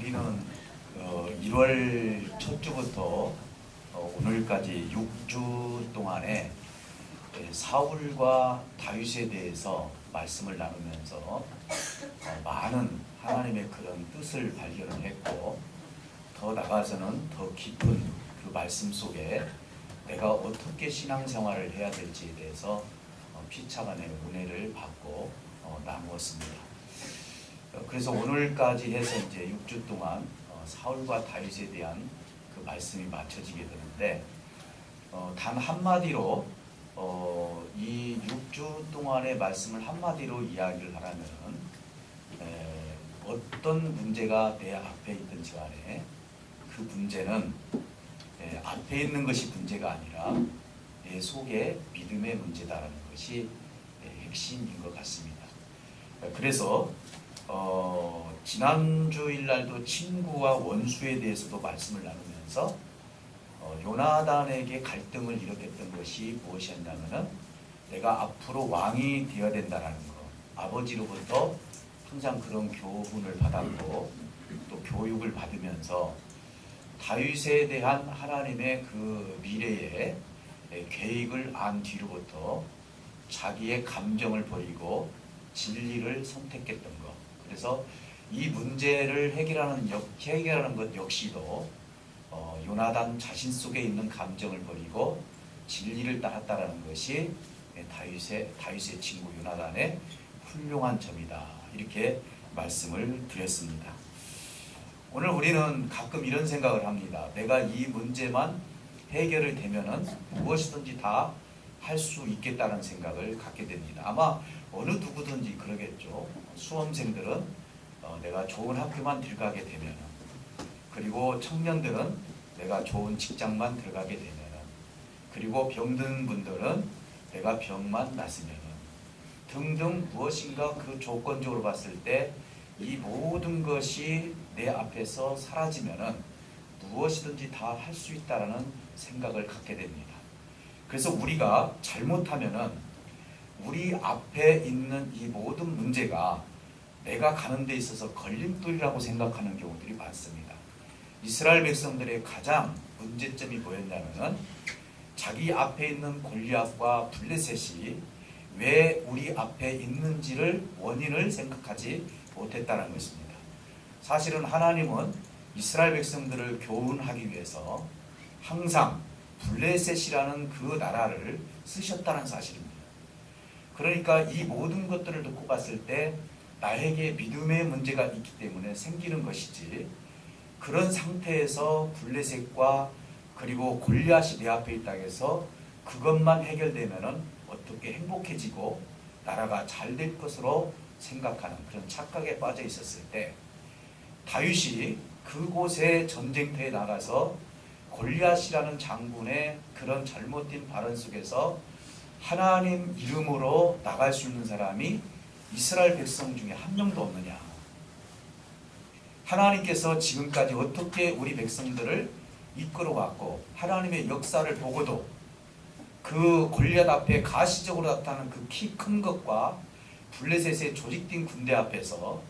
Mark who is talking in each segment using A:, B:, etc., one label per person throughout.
A: 우리는 1월 첫 주부터 오늘까지 6주 동안에 사울과 다윗에 대해서 말씀을 나누면서 많은 하나님의 그런 뜻을 발견을 했고, 더 나아가서는 더 깊은 그 말씀 속에 내가 어떻게 신앙생활을 해야 될지에 대해서 피차간의 은혜를 받고 나누었습니다. 그래서 오늘까지 해서 이제 6주 동안 사울과 다윗에 대한 그 말씀이 맞춰지게 되는데, 단 한마디로 이 6주 동안의 말씀을 한마디로 이야기를 하라면 어떤 문제가 내 앞에 있든지 간에 그 문제는 앞에 있는 것이 문제가 아니라 내 속에 믿음의 문제다라는 것이 핵심인 것 같습니다. 그래서 지난주일 날도 친구와 원수에 대해서도 말씀을 나누면서 요나단에게 갈등을 일으켰던 것이 무엇이었냐면은 내가 앞으로 왕이 되어야 된다는 것, 아버지로부터 항상 그런 교훈을 받았고 또 교육을 받으면서 다윗에 대한 하나님의 그 미래의 계획을 안 뒤로부터 자기의 감정을 버리고 진리를 선택했던 것. 그래서 이 문제를 해결하는 것 역시도 요나단 자신 속에 있는 감정을 버리고 진리를 따랐다라는 것이 다윗의 친구 요나단의 훌륭한 점이다. 이렇게 말씀을 드렸습니다. 오늘 우리는 가끔 이런 생각을 합니다. 내가 이 문제만 해결이 되면은 무엇이든지 다 할 수 있겠다는 생각을 갖게 됩니다. 아마 어느 누구든지 그러겠죠. 수험생들은 내가 좋은 학교만 들어가게 되면은, 그리고 청년들은 내가 좋은 직장만 들어가게 되면은, 그리고 병든 분들은 내가 병만 낫으면은 등등 무엇인가 그 조건적으로 봤을 때 이 모든 것이 내 앞에서 사라지면은 무엇이든지 다 할 수 있다라는 생각을 갖게 됩니다. 그래서 우리가 잘못하면은 우리 앞에 있는 이 모든 문제가 내가 가는 데 있어서 걸림돌이라고 생각하는 경우들이 많습니다. 이스라엘 백성들의 가장 문제점이 뭐였냐면은 자기 앞에 있는 골리앗과 블레셋이 왜 우리 앞에 있는지를 원인을 생각하지 못했다는 것입니다. 사실은 하나님은 이스라엘 백성들을 교훈하기 위해서 항상 블레셋이라는 그 나라를 쓰셨다는 사실입니다. 그러니까 이 모든 것들을 놓고 봤을 때 나에게 믿음의 문제가 있기 때문에 생기는 것이지, 그런 상태에서 블레셋과 그리고 골리앗이 내 앞에 있다고 해서 그것만 해결되면은 어떻게 행복해지고 나라가 잘 될 것으로 생각하는 그런 착각에 빠져 있었을 때, 다윗이 그곳에 전쟁터에 나가서 골리앗이라는 장군의 그런 잘못된 발언 속에서 하나님 이름으로 나갈 수 있는 사람이 이스라엘 백성 중에 한 명도 없느냐. 하나님께서 지금까지 어떻게 우리 백성들을 이끌어왔고 하나님의 역사를 보고도 그 골리앗 앞에 가시적으로 나타나는 그 키 큰 것과 블레셋의 조직된 군대 앞에서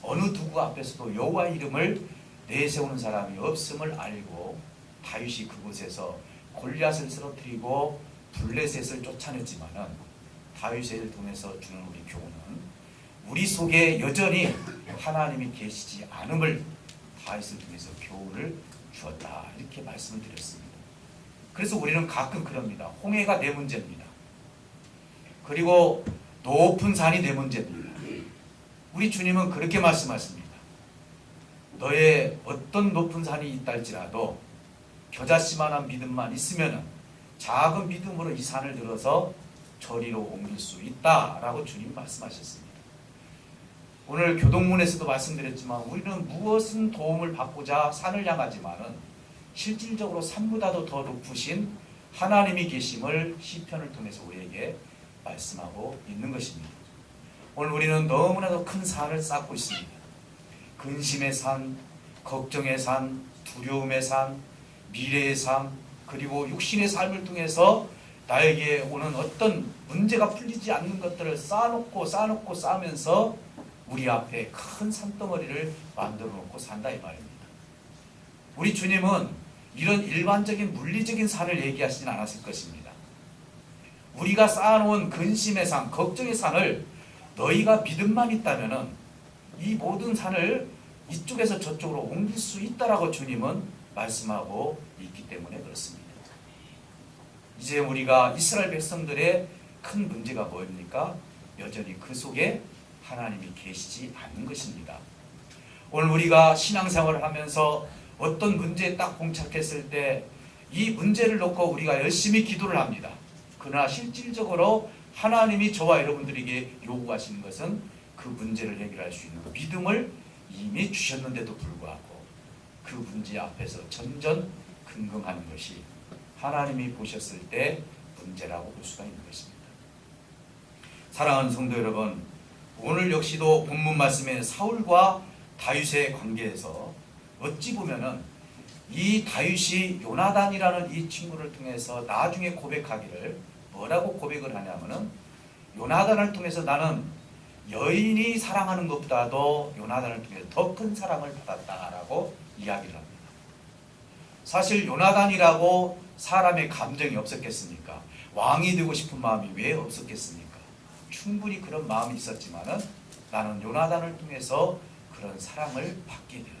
A: 어느 누구 앞에서도 여호와 이름을 내세우는 사람이 없음을 알고 다윗이 그곳에서 골리앗을 쓰러뜨리고 블레셋을 쫓아냈지만은 다윗을 통해서 주는 우리 교훈은 우리 속에 여전히 하나님이 계시지 않음을 다윗을 통해서 교훈을 주었다. 이렇게 말씀을 드렸습니다. 그래서 우리는 가끔 그럽니다. 홍해가 내 문제입니다. 그리고 높은 산이 내 문제입니다. 우리 주님은 그렇게 말씀하십니다. 너의 어떤 높은 산이 있다 할지라도 겨자씨만한 믿음만 있으면은 작은 믿음으로 이 산을 들어서 저리로 옮길 수 있다라고 주님 말씀하셨습니다. 오늘 교동문에서도 말씀드렸지만 우리는 무엇은 도움을 받고자 산을 향하지만은 실질적으로 산보다도 더 높으신 하나님이 계심을 시편을 통해서 우리에게 말씀하고 있는 것입니다. 오늘 우리는 너무나도 큰 산을 쌓고 있습니다. 근심의 산, 걱정의 산, 두려움의 산, 미래의 삶, 그리고 육신의 삶을 통해서 나에게 오는 어떤 문제가 풀리지 않는 것들을 쌓아놓고 쌓으면서 우리 앞에 큰 산덩어리를 만들어 놓고 산다 이 말입니다. 우리 주님은 이런 일반적인 물리적인 산을 얘기하시진 않았을 것입니다. 우리가 쌓아놓은 근심의 산, 걱정의 산을 너희가 믿음만 있다면 이 모든 산을 이쪽에서 저쪽으로 옮길 수 있다라고 주님은 말씀하고 있기 때문에 그렇습니다. 이제 우리가 이스라엘 백성들의 큰 문제가 뭐입니까? 여전히 그 속에 하나님이 계시지 않는 것입니다. 오늘 우리가 신앙생활을 하면서 어떤 문제에 딱 봉착했을 때 이 문제를 놓고 우리가 열심히 기도를 합니다. 그러나 실질적으로 하나님이 저와 여러분들에게 요구하시는 것은 그 문제를 해결할 수 있는 믿음을 이미 주셨는데도 불구하고 그 문제 앞에서 전전긍긍하는 것이 하나님이 보셨을 때 문제라고 볼 수가 있는 것입니다. 사랑하는 성도 여러분, 오늘 역시도 본문 말씀에 사울과 다윗의 관계에서 어찌 보면은 이 다윗이 요나단이라는 이 친구를 통해서 나중에 고백하기를 뭐라고 고백을 하냐면은 요나단을 통해서 나는 여인이 사랑하는 것보다도 요나단을 통해서 더 큰 사랑을 받았다라고 이야기를 합니다. 사실 요나단이라고 사람의 감정이 없었겠습니까? 왕이 되고 싶은 마음이 왜 없었겠습니까? 충분히 그런 마음이 있었지만은 나는 요나단을 통해서 그런 사랑을 받게 되었다.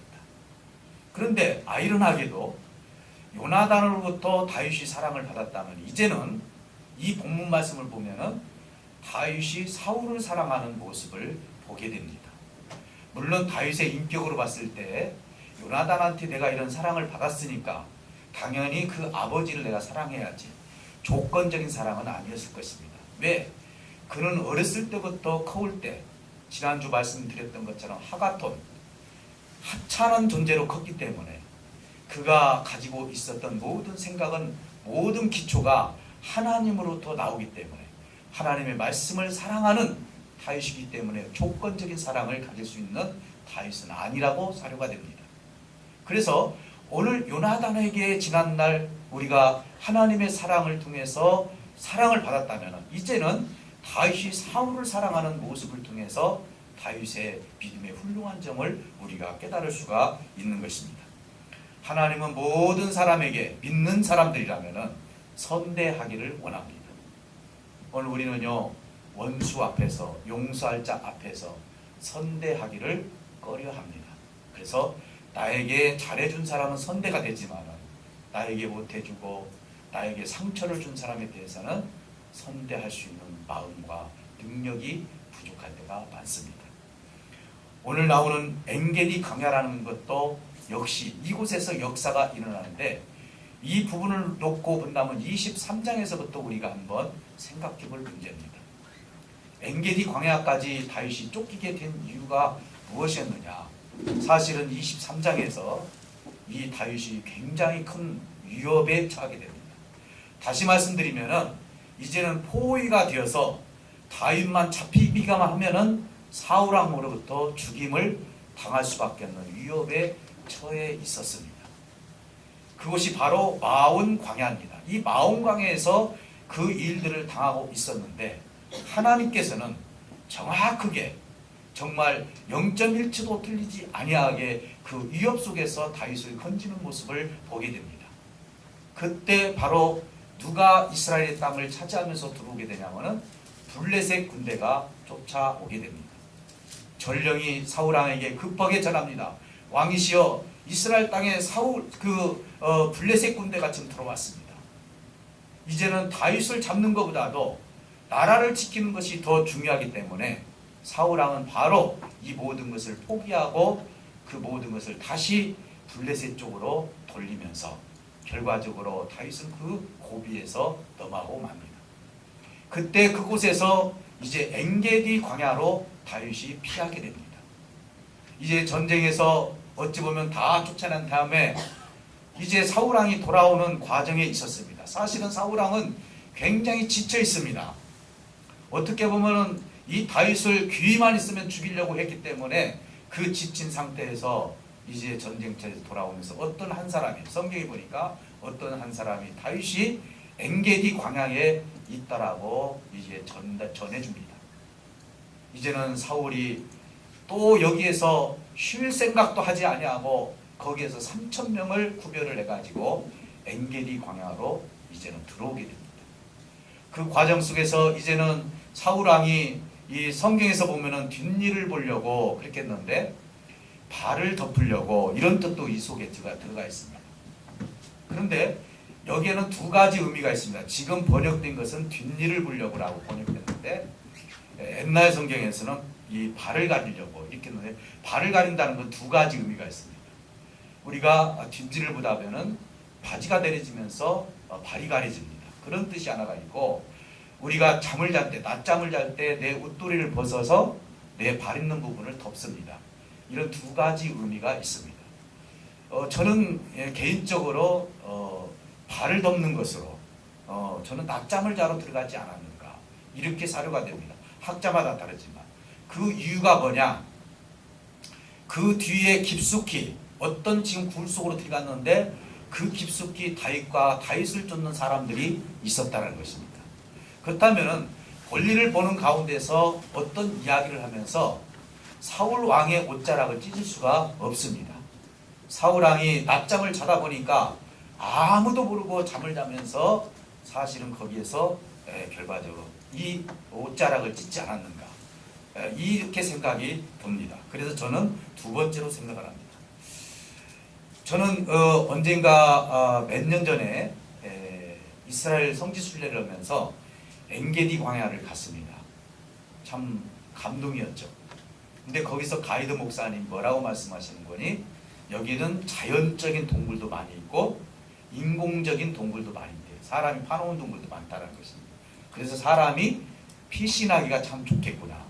A: 그런데 아이러니하게도 요나단으로부터 다윗이 사랑을 받았다면 이제는 이 본문 말씀을 보면은 다윗이 사울을 사랑하는 모습을 보게 됩니다. 물론 다윗의 인격으로 봤을 때 요나단한테 내가 이런 사랑을 받았으니까 당연히 그 아버지를 내가 사랑해야지. 조건적인 사랑은 아니었을 것입니다. 왜? 그는 어렸을 때부터 커올 때 지난주 말씀드렸던 것처럼 하가톤 하찮은 존재로 컸기 때문에 그가 가지고 있었던 모든 생각은 모든 기초가 하나님으로부터 나오기 때문에 하나님의 말씀을 사랑하는 다윗이기 때문에 조건적인 사랑을 가질 수 있는 다윗은 아니라고 사료가 됩니다. 그래서 오늘 요나단에게 지난날 우리가 하나님의 사랑을 통해서 사랑을 받았다면 이제는 다윗이 사울을 사랑하는 모습을 통해서 다윗의 믿음의 훌륭한 점을 우리가 깨달을 수가 있는 것입니다. 하나님은 모든 사람에게 믿는 사람들이라면 선대하기를 원합니다. 오늘 우리는요 원수 앞에서 용서할 자 앞에서 선대하기를 꺼려합니다. 그래서 나에게 잘해준 사람은 선대가 되지만 나에게 못해주고 나에게 상처를 준 사람에 대해서는 선대할 수 있는 마음과 능력이 부족할 때가 많습니다. 오늘 나오는 엔게디 광야라는 것도 역시 이곳에서 역사가 일어나는데 이 부분을 놓고 본다면 23장에서부터 우리가 한번 생각해 볼 문제입니다. 엔게디 광야까지 다윗이 쫓기게 된 이유가 무엇이었느냐? 사실은 23장에서 이 다윗이 굉장히 큰 위협에 처하게 됩니다. 다시 말씀드리면은 이제는 포위가 되어서 다윗만 잡히기만 하면은 사울 왕으로부터 죽임을 당할 수밖에 없는 위협에 처해 있었습니다. 그것이 바로 마온 광야입니다. 이 마온 광야에서 그 일들을 당하고 있었는데 하나님께서는 정확하게 정말 0.1초도 틀리지 아니하게 그 위협 속에서 다윗을 건지는 모습을 보게 됩니다. 그때 바로 누가 이스라엘의 땅을 차지하면서 들어오게 되냐면은 블레셋 군대가 쫓아오게 됩니다. 전령이 사울 왕에게 급하게 전합니다. 왕이시여 이스라엘 땅에 블레셋 군대가 지금 들어왔습니다. 이제는 다윗을 잡는 것보다도 나라를 지키는 것이 더 중요하기 때문에 사울 왕은 바로 이 모든 것을 포기하고 그 모든 것을 다시 블레셋 쪽으로 돌리면서 결과적으로 다윗은 그 고비에서 넘어가고 맙니다. 그때 그곳에서 이제 엔게디 광야로 다윗이 피하게 됩니다. 이제 전쟁에서 어찌 보면 다 쫓아낸 다음에 이제 사울 왕이 돌아오는 과정에 있었습니다. 사실은 사울 왕은 굉장히 지쳐 있습니다. 어떻게 보면은 이 다윗을 귀만 있으면 죽이려고 했기 때문에 그 지친 상태에서 이제 전쟁터에서 돌아오면서 어떤 한 사람이 성경에 보니까 어떤 한 사람이 다윗이 엔게디 광야에 있다라고 이제 전해줍니다. 이제는 사울이 또 여기에서 쉴 생각도 하지 아니하고 거기에서 3,000명을 구별을 해가지고 엔게디 광야로 이제는 들어오게 됩니다. 그 과정 속에서 이제는 사울 왕이 이 성경에서 보면은 뒷일을 보려고 그렇게 했는데 발을 덮으려고 이런 뜻도 이 속에 들어가 있습니다. 그런데 여기에는 두 가지 의미가 있습니다. 지금 번역된 것은 뒷일을 보려고라고 번역됐는데 옛날 성경에서는 이 발을 가리려고 이렇게 했는데 발을 가린다는 건 두 가지 의미가 있습니다. 우리가 뒷일을 보다 보면은 바지가 내려지면서 발이 가려집니다. 그런 뜻이 하나가 있고 우리가 잠을 잘 때, 낮잠을 잘 때 내 웃도리를 벗어서 내 발 있는 부분을 덮습니다. 이런 두 가지 의미가 있습니다. 저는 개인적으로 발을 덮는 것으로 저는 낮잠을 자러 들어가지 않았는가 이렇게 사료가 됩니다. 학자마다 다르지만 그 이유가 뭐냐? 그 뒤에 깊숙이 어떤 지금 굴 속으로 들어갔는데 그 깊숙이 다윗을 쫓는 사람들이 있었다는 것입니다. 그렇다면 볼일을 보는 가운데서 어떤 이야기를 하면서 사울 왕의 옷자락을 찢을 수가 없습니다. 사울 왕이 낮잠을 자다 보니까 아무도 모르고 잠을 자면서 사실은 거기에서 결과적으로 이 옷자락을 찢지 않았는가 이렇게 생각이 듭니다. 그래서 저는 두 번째로 생각을 합니다. 저는 언젠가 몇 년 전에 이스라엘 성지 순례를 하면서 엔게디 광야를 갔습니다. 참 감동이었죠. 근데 거기서 가이드 목사님 뭐라고 말씀하시는 거니? 여기는 자연적인 동굴도 많이 있고 인공적인 동굴도 많이 있대요. 사람이 파놓은 동굴도 많다는 것입니다. 그래서 사람이 피신하기가 참 좋겠구나.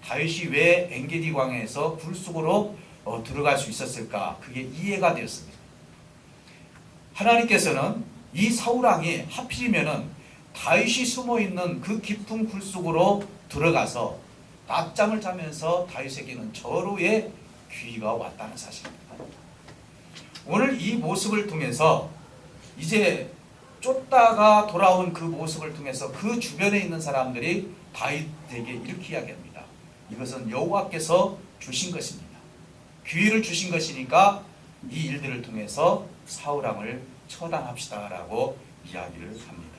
A: 다윗이 왜 엔게디 광야에서 굴 속으로 들어갈 수 있었을까? 그게 이해가 되었습니다. 하나님께서는 이 사울 왕이 하필이면은 다윗이 숨어있는 그 깊은 굴 속으로 들어가서 낮잠을 자면서 다윗에게는 절호의 귀가 왔다는 사실입니다. 오늘 이 모습을 통해서 이제 쫓다가 돌아온 그 모습을 통해서 그 주변에 있는 사람들이 다윗에게 이렇게 이야기합니다. 이것은 여호와께서 주신 것입니다. 기회를 주신 것이니까 이 일들을 통해서 사울 왕을 처단합시다라고 이야기를 합니다.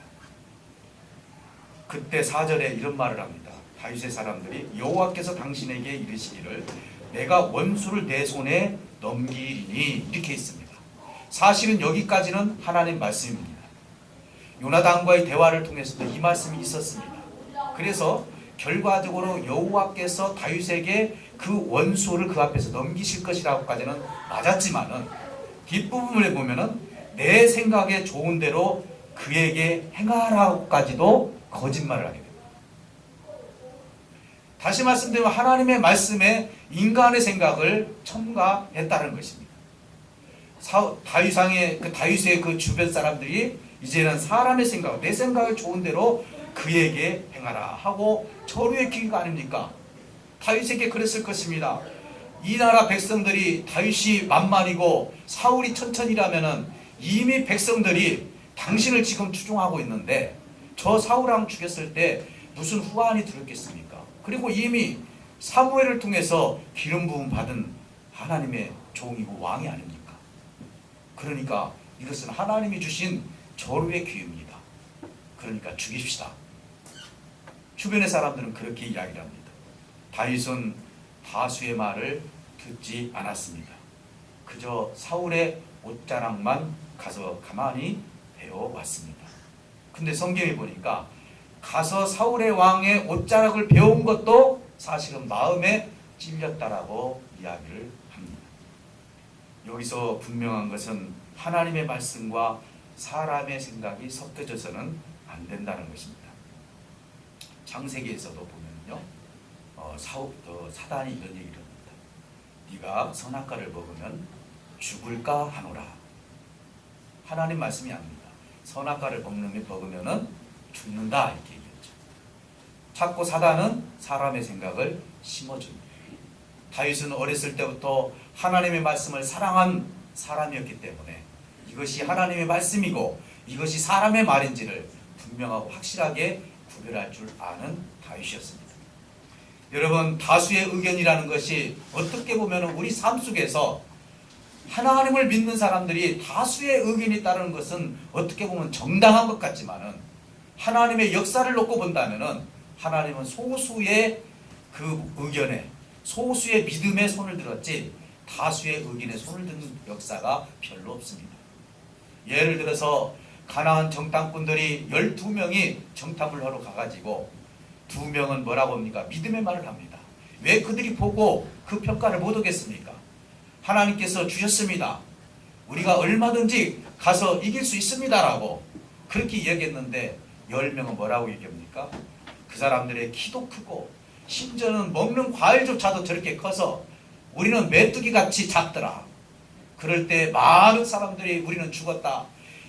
A: 그때 4절에 이런 말을 합니다. 다윗의 사람들이 여호와께서 당신에게 이르시기를 내가 원수를 내 손에 넘기리니 이렇게 있습니다. 사실은 여기까지는 하나님 말씀입니다. 요나단과의 대화를 통해서도 이 말씀이 있었습니다. 그래서 결과적으로 여호와께서 다윗에게 그 원수를 그 앞에서 넘기실 것이라고까지는 맞았지만은 뒷부분을 보면은 내 생각에 좋은 대로 그에게 행하라고까지도 거짓말을 하게 됩니다. 다시 말씀드리면 하나님의 말씀에 인간의 생각을 첨가했다는 것입니다. 다윗의 그 주변 사람들이 이제는 사람의 생각, 내 생각에 좋은 대로 그에게 행하라 하고 절호의 기가 아닙니까? 다윗에게 그랬을 것입니다. 이 나라 백성들이 다윗이 만만이고 사울이 천천히라면은 이미 백성들이 당신을 지금 추종하고 있는데 저 사울 왕 죽였을 때 무슨 후환이 들었겠습니까? 그리고 이미 사무엘을 통해서 기름 부음 받은 하나님의 종이고 왕이 아닙니까? 그러니까 이것은 하나님이 주신 절호의 기회입니다. 그러니까 죽입시다. 주변의 사람들은 그렇게 이야기를 합니다. 다윗은 다수의 말을 듣지 않았습니다. 그저 사울의 옷자락만 가서 가만히 배워왔습니다. 근데 성경에 보니까 가서 사울의 왕의 옷자락을 배운 것도 사실은 마음에 찔렸다라고 이야기를 합니다. 여기서 분명한 것은 하나님의 말씀과 사람의 생각이 섞여져서는 안 된다는 것입니다. 창세기에서도 보면요, 사단이 이런 얘기를 합니다. 네가 선악과를 먹으면 죽을까 하노라. 하나님 말씀이 아닙니다. 선악과를 먹으면은 죽는다 이렇게 얘기했죠. 자꾸 사단은 사람의 생각을 심어줍니다. 다윗은 어렸을 때부터 하나님의 말씀을 사랑한 사람이었기 때문에 이것이 하나님의 말씀이고 이것이 사람의 말인지를 분명하고 확실하게 구별할 줄 아는 다윗이었습니다. 여러분, 다수의 의견이라는 것이 어떻게 보면 우리 삶 속에서 하나님을 믿는 사람들이 다수의 의견이 따르는 것은 어떻게 보면 정당한 것 같지만은 하나님의 역사를 놓고 본다면은 하나님은 소수의 그 의견에, 소수의 믿음에 손을 들었지 다수의 의견에 손을 드는 역사가 별로 없습니다. 예를 들어서 가나안 정탐꾼들이 12명이 정탐을 하러 가가지고 2명은 뭐라고 합니까? 믿음의 말을 합니다. 왜 그들이 보고 그 평가를 못 하겠습니까? 하나님께서 주셨습니다. 우리가 얼마든지 가서 이길 수 있습니다라고 그렇게 이야기했는데 10명은 뭐라고 얘기합니까? 그 사람들의 키도 크고 심지어는 먹는 과일조차도 저렇게 커서 우리는 메뚜기 같이 작더라. 그럴 때 많은 사람들이 우리는 죽었다.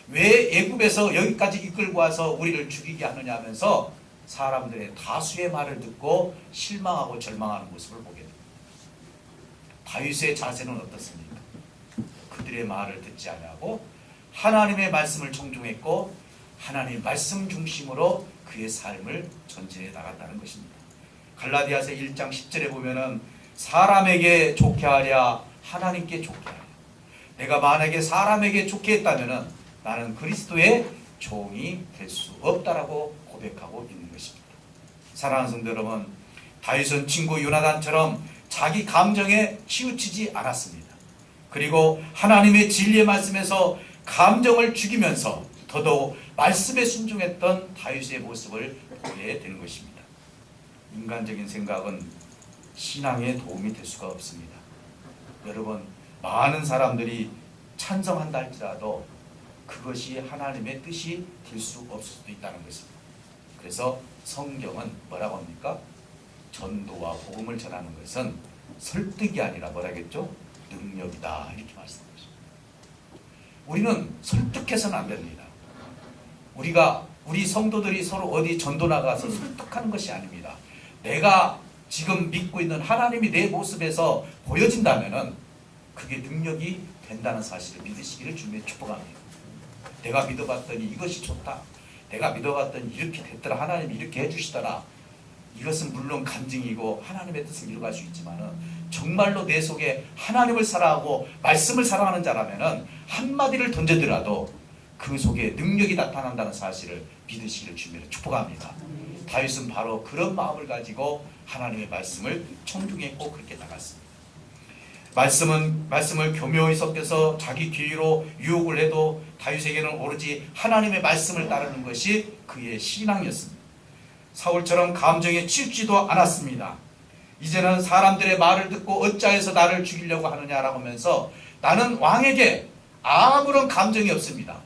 A: 왜 애굽에서 여기까지 이끌고 와서 우리를 죽이게 하느냐 하면서 사람들의 다수의 말을 듣고 실망하고 절망하는 모습을 보게 됩니다. 다윗의 자세는 어떻습니까? 그들의 말을 듣지 아니하고 하나님의 말씀을 청중했고 하나님의 말씀 중심으로 그의 삶을 전진해 나갔다는 것입니다. 갈라디아서 1장 10절에 보면은 사람에게 좋게 하랴 하나님께 좋게 하랴. 내가 만약에 사람에게 좋게 했다면은 나는 그리스도의 종이 될 수 없다라고 고백하고 있는 것입니다. 사랑하는 성도 여러분, 다윗은 친구 요나단처럼 자기 감정에 치우치지 않았습니다. 그리고 하나님의 진리의 말씀에서 감정을 죽이면서 더더욱 말씀에 순종했던 다윗의 모습을 보게 되는 것입니다. 인간적인 생각은 신앙에 도움이 될 수가 없습니다. 여러분, 많은 사람들이 찬성한다 할지라도 그것이 하나님의 뜻이 될 수 없을 수도 있다는 것입니다. 그래서 성경은 뭐라고 합니까? 전도와 복음을 전하는 것은 설득이 아니라 뭐라겠죠? 능력이다 이렇게 말씀하십니다. 우리는 설득해서는 안 됩니다. 우리 성도들이 서로 어디 전도 나가서 설득하는 것이 아닙니다. 내가 지금 믿고 있는 하나님이 내 모습에서 보여진다면은 그게 능력이 된다는 사실을 믿으시기를 주님의 축복합니다. 내가 믿어봤더니 이것이 좋다. 내가 믿어봤더니 이렇게 됐더라. 하나님이 이렇게 해주시더라. 이것은 물론 간증이고 하나님의 뜻을 이루어갈 수 있지만은 정말로 내 속에 하나님을 사랑하고 말씀을 사랑하는 자라면은 한마디를 던져더라도 그 속에 능력이 나타난다는 사실을 믿으시기를 주님으로 축복합니다. 다윗은 바로 그런 마음을 가지고 하나님의 말씀을 청중했고 그렇게 나갔습니다. 말씀을 교묘히 섞여서 자기 귀로 유혹을 해도 다윗에게는 오로지 하나님의 말씀을 따르는 것이 그의 신앙이었습니다. 사울처럼 감정에 치우치지도 않았습니다. 이제는 사람들의 말을 듣고 어찌하여서 나를 죽이려고 하느냐라고 하면서 나는 왕에게 아무런 감정이 없습니다.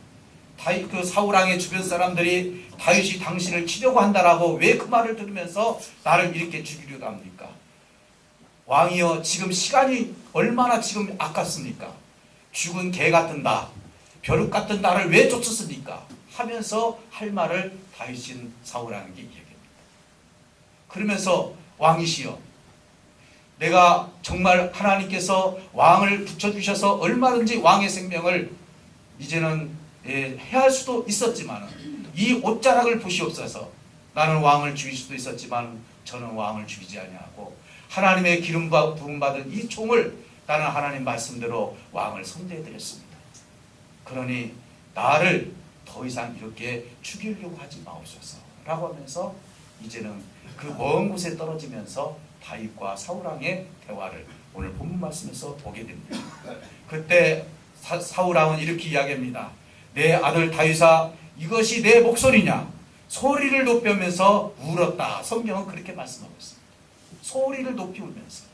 A: 그 사울왕의 주변 사람들이 다윗이 당신을 치려고 한다라고 왜 그 말을 들으면서 나를 이렇게 죽이려고 합니까? 왕이여, 지금 시간이 얼마나 지금 아깝습니까? 죽은 개 같은 나, 벼룩 같은 나를 왜 쫓았습니까? 하면서 할 말을 다윗인 사울왕에게 얘기합니다. 그러면서 왕이시여, 내가 정말 하나님께서 왕을 붙여주셔서 얼마든지 왕의 생명을 이제는 해할 수도 있었지만 이 옷자락을 보시옵소서. 나는 왕을 죽일 수도 있었지만 저는 왕을 죽이지 아니하고 하나님의 기름 부음 받은 이 총을 나는 하나님 말씀대로 왕을 선대해드렸습니다. 그러니 나를 더 이상 이렇게 죽이려고 하지 마옵소서 라고 하면서 이제는 그 먼 곳에 떨어지면서 다윗과 사울왕의 대화를 오늘 본문 말씀에서 보게 됩니다. 그때 사울왕은 이렇게 이야기합니다. 내 아들 다윗아, 이것이 내 목소리냐? 소리를 높이면서 울었다. 성경은 그렇게 말씀하고 있습니다. 소리를 높이 울면서,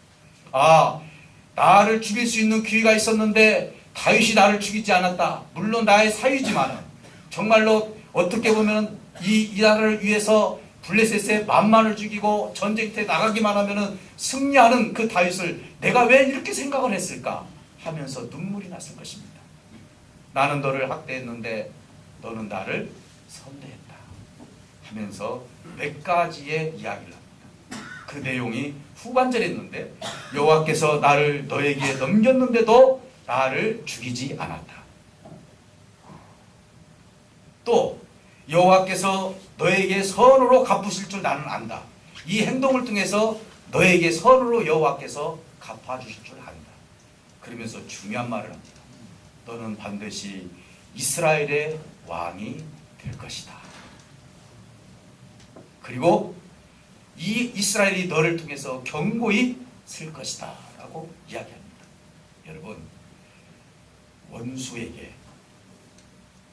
A: 나를 죽일 수 있는 기회가 있었는데 다윗이 나를 죽이지 않았다. 물론 나의 사위지만 정말로 어떻게 보면 이 나라를 위해서 블레셋의 만만을 죽이고 전쟁터에 나가기만 하면 승리하는 그 다윗을 내가 왜 이렇게 생각을 했을까 하면서 눈물이 났을 것입니다. 나는 너를 학대했는데 너는 나를 선대했다 하면서 몇 가지의 이야기를 합니다. 그 내용이 후반절에 있는데 여호와께서 나를 너에게 넘겼는데도 나를 죽이지 않았다. 또 여호와께서 너에게 선으로 갚으실 줄 나는 안다. 이 행동을 통해서 너에게 선으로 여호와께서 갚아주실 줄 안다. 그러면서 중요한 말을 합니다. 너는 반드시 이스라엘의 왕이 될 것이다. 그리고 이 이스라엘이 너를 통해서 견고히 쓸 것이다 라고 이야기합니다. 여러분, 원수에게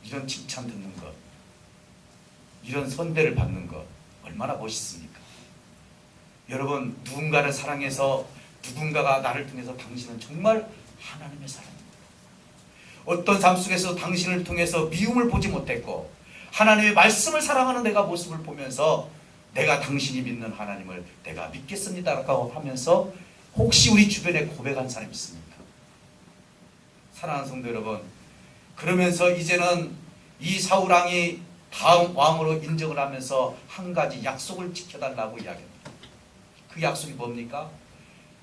A: 이런 칭찬 듣는 것, 이런 선대를 받는 것 얼마나 멋있습니까? 여러분, 누군가를 사랑해서 누군가가 나를 통해서 당신은 정말 하나님의 사람입니다. 어떤 삶 속에서 당신을 통해서 미움을 보지 못했고 하나님의 말씀을 사랑하는 내가 모습을 보면서 내가 당신이 믿는 하나님을 내가 믿겠습니다라고 하면서 혹시 우리 주변에 고백한 사람이 있습니까? 사랑하는 성도 여러분, 그러면서 이제는 이 사울왕이 다음 왕으로 인정을 하면서 한 가지 약속을 지켜달라고 이야기합니다. 그 약속이 뭡니까?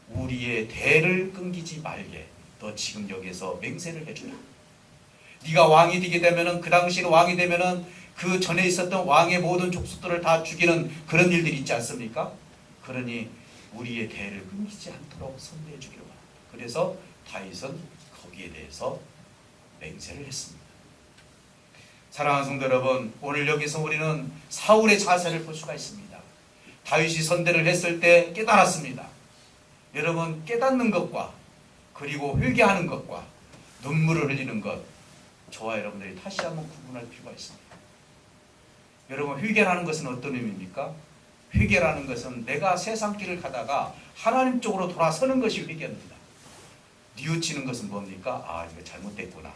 A: 우리의 대를 끊기지 말게 너 지금 여기에서 맹세를 해주라. 네가 왕이 되게 되면은, 그 당시에 왕이 되면은 그 전에 있었던 왕의 모든 족속들을 다 죽이는 그런 일들이 있지 않습니까? 그러니 우리의 대를 끊기지 않도록 선대해 주기로 합니다. 그래서 다윗은 거기에 대해서 맹세를 했습니다. 사랑하는 성도 여러분, 오늘 여기서 우리는 사울의 자세를 볼 수가 있습니다. 다윗이 선대를 했을 때 깨달았습니다. 여러분, 깨닫는 것과 그리고 회개하는 것과 눈물을 흘리는 것, 저와 여러분들이 다시 한번 구분할 필요가 있습니다. 여러분, 회개라는 것은 어떤 의미입니까? 회개라는 것은 내가 세상 길을 가다가 하나님 쪽으로 돌아서는 것이 회개입니다. 뉘우치는 것은 뭡니까? 아, 이거 잘못됐구나.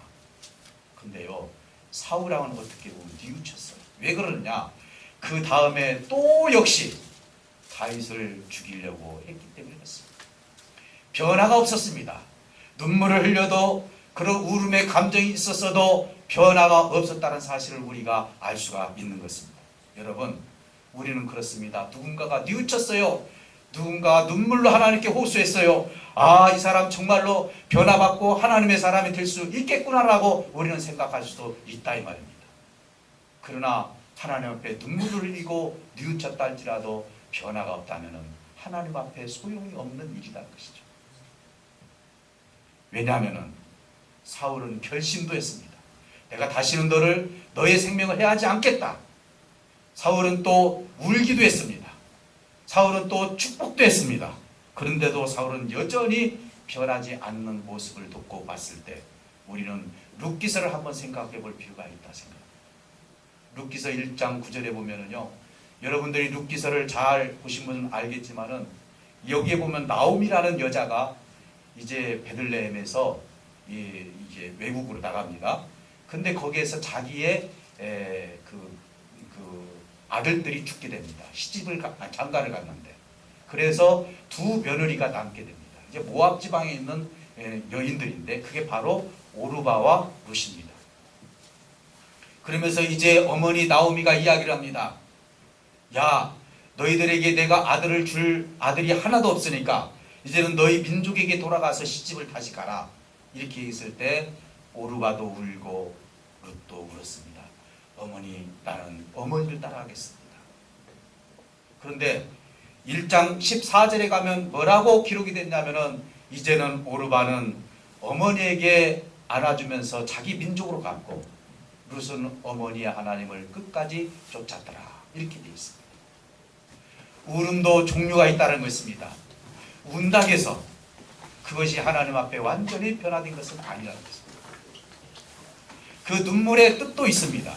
A: 근데요, 사울왕은 어떻게 보면 뉘우쳤어요. 왜 그러느냐? 그 다음에 또 역시 다윗을 죽이려고 했기 때문에 그렇습니다. 변화가 없었습니다. 눈물을 흘려도 그런 울음의 감정이 있었어도 변화가 없었다는 사실을 우리가 알 수가 있는 것입니다. 여러분, 우리는 그렇습니다. 누군가가 뉘우쳤어요. 누군가 눈물로 하나님께 호소했어요. 아, 이 사람 정말로 변화받고 하나님의 사람이 될 수 있겠구나라고 우리는 생각할 수도 있다 이 말입니다. 그러나 하나님 앞에 눈물을 흘리고 뉘우쳤다 할지라도 변화가 없다면 하나님 앞에 소용이 없는 일이라는 것이죠. 왜냐하면 사울은 결심도 했습니다. 내가 다시는 너의 생명을 해하지 않겠다. 사울은 또 울기도 했습니다. 사울은 또 축복도 했습니다. 그런데도 사울은 여전히 변하지 않는 모습을 돕고 봤을 때 우리는 룻기서를 한번 생각해 볼 필요가 있다 생각합니다. 룻기서 1장 9절에 보면은요, 여러분들이 룻기서를 잘 보신 분은 알겠지만은 여기에 보면 나옴이라는 여자가 이제 베들레헴에서 이제 외국으로 나갑니다. 근데 거기에서 자기의 그 아들들이 죽게 됩니다. 장가를 갔는데. 그래서 두 며느리가 남게 됩니다. 이제 모압 지방에 있는 여인들인데 그게 바로 오르바와 룻입니다. 그러면서 이제 어머니 나오미가 이야기를 합니다. 야, 너희들에게 내가 아들을 줄 아들이 하나도 없으니까 이제는 너희 민족에게 돌아가서 시집을 다시 가라. 이렇게 했을 때 오르바도 울고 룻도 울었습니다. 어머니, 나는 어머니를 따라가겠습니다. 그런데 1장 14절에 가면 뭐라고 기록이 됐냐면은 이제는 오르바는 어머니에게 안아주면서 자기 민족으로 갔고 룻은 어머니의 하나님을 끝까지 쫓았더라. 이렇게 되어 있습니다. 울음도 종류가 있다는 것입니다. 운다고 해서 그것이 하나님 앞에 완전히 변화된 것은 아니라는 것입니다. 그 눈물의 뜻도 있습니다.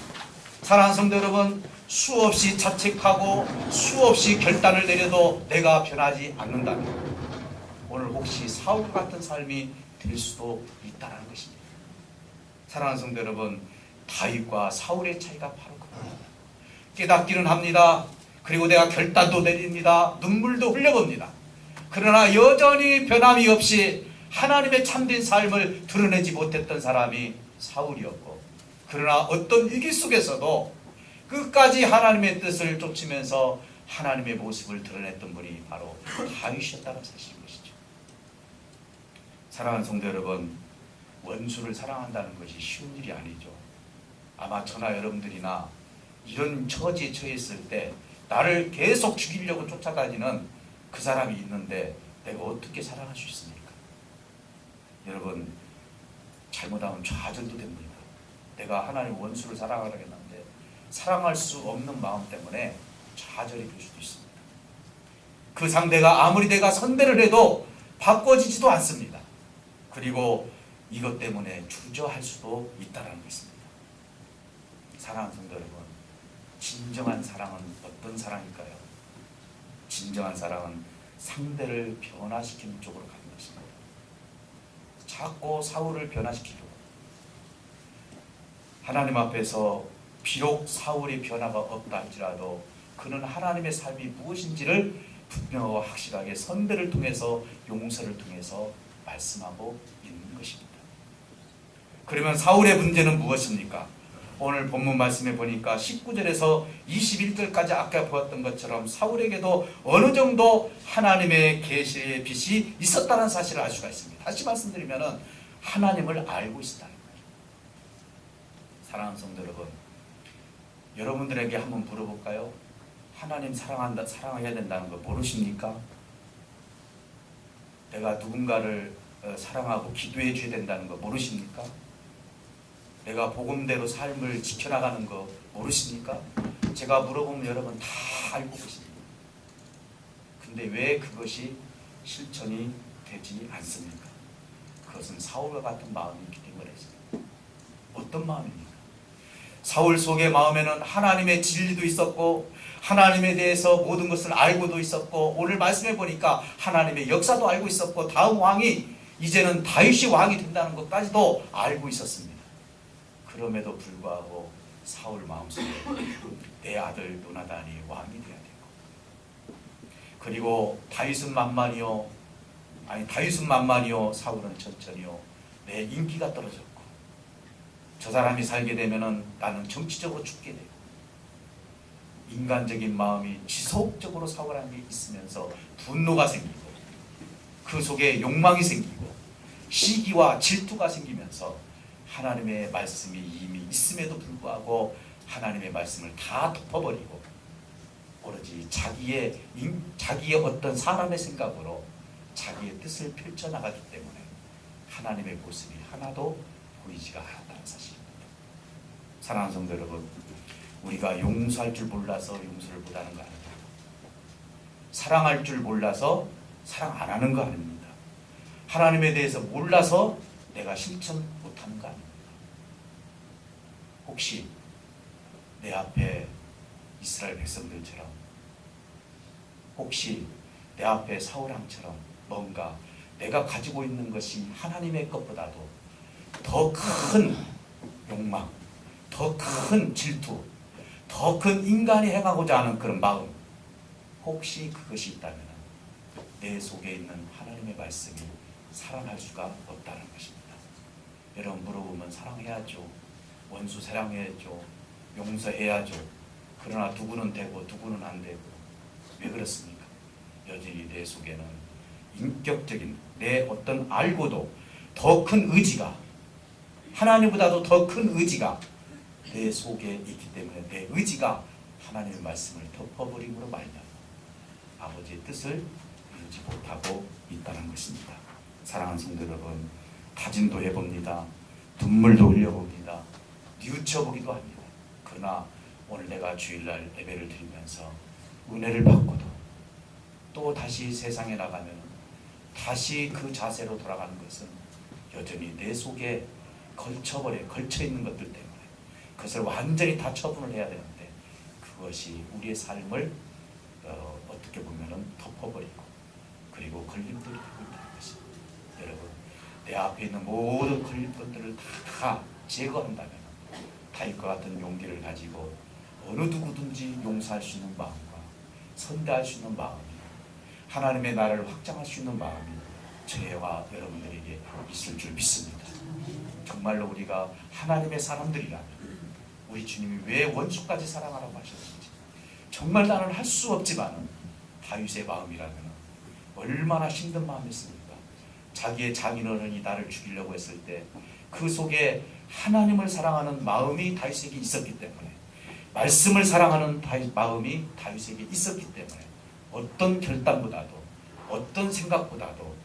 A: 사랑하는 성도 여러분, 수없이 자책하고 수없이 결단을 내려도 내가 변하지 않는다면 오늘 혹시 사울 같은 삶이 될 수도 있다는 것입니다. 사랑하는 성도 여러분, 다윗과 사울의 차이가 바로 그겁니다. 깨닫기는 합니다. 그리고 내가 결단도 내립니다. 눈물도 흘려봅니다. 그러나 여전히 변함이 없이 하나님의 참된 삶을 드러내지 못했던 사람이 사울이었고, 그러나 어떤 위기 속에서도 끝까지 하나님의 뜻을 쫓으면서 하나님의 모습을 드러냈던 분이 바로 다윗이었다는 사실인 것이죠. 사랑하는 성도 여러분, 원수를 사랑한다는 것이 쉬운 일이 아니죠. 아마 저나 여러분들이나 이런 처지에 처했을 때 나를 계속 죽이려고 쫓아다니는 그 사람이 있는데 내가 어떻게 사랑할 수 있습니까? 여러분, 잘못하면 좌절도 됩니다. 내가 하나님 원수를 사랑하려겠는데 사랑할 수 없는 마음 때문에 좌절이 될 수도 있습니다. 그 상대가 아무리 내가 선대를 해도 바꿔지지도 않습니다. 그리고 이것 때문에 주저할 수도 있다는 것입니다. 사랑하는 성도 여러분, 진정한 사랑은 어떤 사랑일까요? 진정한 사랑은 상대를 변화시키는 쪽으로 가는 것입니다. 자꾸 사울을 변화시키려고. 하나님 앞에서 비록 사울의 변화가 없다 할지라도 그는 하나님의 삶이 무엇인지를 분명하고 확실하게 선대를 통해서, 용서를 통해서 말씀하고 있는 것입니다. 그러면 사울의 문제는 무엇입니까? 오늘 본문 말씀에 보니까 19절에서 21절까지 아까 보았던 것처럼 사울에게도 어느 정도 하나님의 계시의 빛이 있었다는 사실을 알 수가 있습니다. 다시 말씀드리면 하나님을 알고 있었다는 거예요. 사랑하는 성도 여러분, 여러분들에게 한번 물어볼까요? 하나님 사랑해야 된다는 거 모르십니까? 내가 누군가를 사랑하고 기도해 줘야 된다는 거 모르십니까? 내가 복음대로 삶을 지켜나가는 거 모르십니까? 제가 물어보면 여러분 다 알고 계십니다. 근데 왜 그것이 실천이 되지 않습니까? 그것은 사울과 같은 마음이 있기 때문에 어떤 마음입니까? 사울 속의 마음에는 하나님의 진리도 있었고 하나님에 대해서 모든 것을 알고도 있었고 오늘 말씀해 보니까 하나님의 역사도 알고 있었고 다음 왕이 이제는 다윗이 왕이 된다는 것까지도 알고 있었습니다. 그럼에도 불구하고 사울 마음속에 내 아들 요나단이 왕이 되어야 되고, 그리고 다윗은 만만이요 사울은 천천히요, 내 인기가 떨어졌고 저 사람이 살게 되면은 나는 정치적으로 죽게 되고, 인간적인 마음이 지속적으로 사울 안에 있으면서 분노가 생기고 그 속에 욕망이 생기고 시기와 질투가 생기면서 하나님의 말씀이 이미 있음에도 불구하고 하나님의 말씀을 다 덮어버리고 오로지 자기의 어떤 사람의 생각으로 자기의 뜻을 펼쳐나가기 때문에 하나님의 모습이 하나도 보이지가 않았다는 사실입니다. 사랑하는 성도 여러분, 우리가 용서할 줄 몰라서 용서를 못하는 거 아닙니다. 사랑할 줄 몰라서 사랑 안 하는 거 아닙니다. 하나님에 대해서 몰라서 내가 실천 못하는 거 아닙니다. 혹시 내 앞에 이스라엘 백성들처럼, 혹시 내 앞에 사울왕처럼 뭔가 내가 가지고 있는 것이 하나님의 것보다도 더 큰 욕망, 더 큰 질투, 더 큰 인간이 행하고자 하는 그런 마음, 혹시 그것이 있다면 내 속에 있는 하나님의 말씀이 사랑할 수가 없다는 것입니다. 여러분, 물어보면 사랑해야죠, 원수 사랑해야죠, 용서해야죠. 그러나 누구는 되고 누구는 안 되고. 왜 그렇습니까? 여전히 내 속에는 인격적인 내 어떤 알고도 더 큰 의지가, 하나님보다도 더 큰 의지가 내 속에 있기 때문에 내 의지가 하나님의 말씀을 덮어버림으로 말미암아 아버지의 뜻을 이루지 못하고 있다는 것입니다. 사랑하는 성도 여러분, 다짐도 해봅니다. 눈물도 흘려봅니다. 뉘우쳐보기도 합니다. 그러나 오늘 내가 주일날 예배를 드리면서 은혜를 받고도 또 다시 세상에 나가면 다시 그 자세로 돌아가는 것은 여전히 내 속에 걸쳐있는 것들 때문에 그것을 완전히 다 처분을 해야 되는데 그것이 우리의 삶을 어떻게 보면 덮어버리고 그리고 걸림돌이 되고 있다는 것입니다. 여러분, 내 앞에 있는 모든 걸림돌들을 다 제거한다면 다윗과 같은 용기를 가지고 어느 누구든지 용서할 수 있는 마음과 선대할 수 있는 마음이, 하나님의 나라를 확장할 수 있는 마음이 저와 여러분들에게 있을 줄 믿습니다. 정말로 우리가 하나님의 사람들이라면 우리 주님이 왜 원수까지 사랑하라고 하셨는지 정말 나는 할 수 없지만 다윗의 마음이라면 얼마나 힘든 마음이었습니까? 자기의 장인어른이 나를 죽이려고 했을 때 그 속에 하나님을 사랑하는 마음이 다윗에게 있었기 때문에, 말씀을 사랑하는 마음이 다윗에게 있었기 때문에 어떤 결단보다도 어떤 생각보다도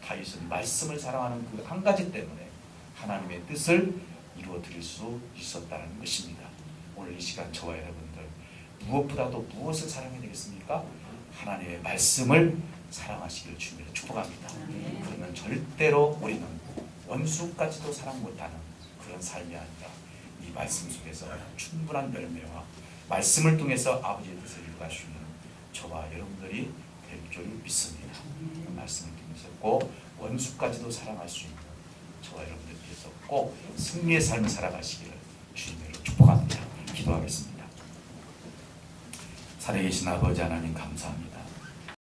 A: 다윗은 말씀을 사랑하는 그 한 가지 때문에 하나님의 뜻을 이루어 드릴 수 있었다는 것입니다. 오늘 이 시간 저와 여러분들 무엇보다도 무엇을 사랑해야 되겠습니까? 하나님의 말씀을 사랑하시기를 주님으로 축복합니다. 그러면 절대로 우리는 원수까지도 사랑 못하는 그런 삶이 아니라 이 말씀 속에서 충분한 열매와 말씀을 통해서 아버지의 뜻을 이루어갈 수 있는 저와 여러분들이 될 줄 믿습니다. 그 말씀을 통해서 꼭 원수까지도 사랑할 수 있는 저와 여러분들께서 꼭 승리의 삶을 살아가시기를 주님으로 축복합니다. 기도하겠습니다. 살아계신 아버지 하나님 감사합니다.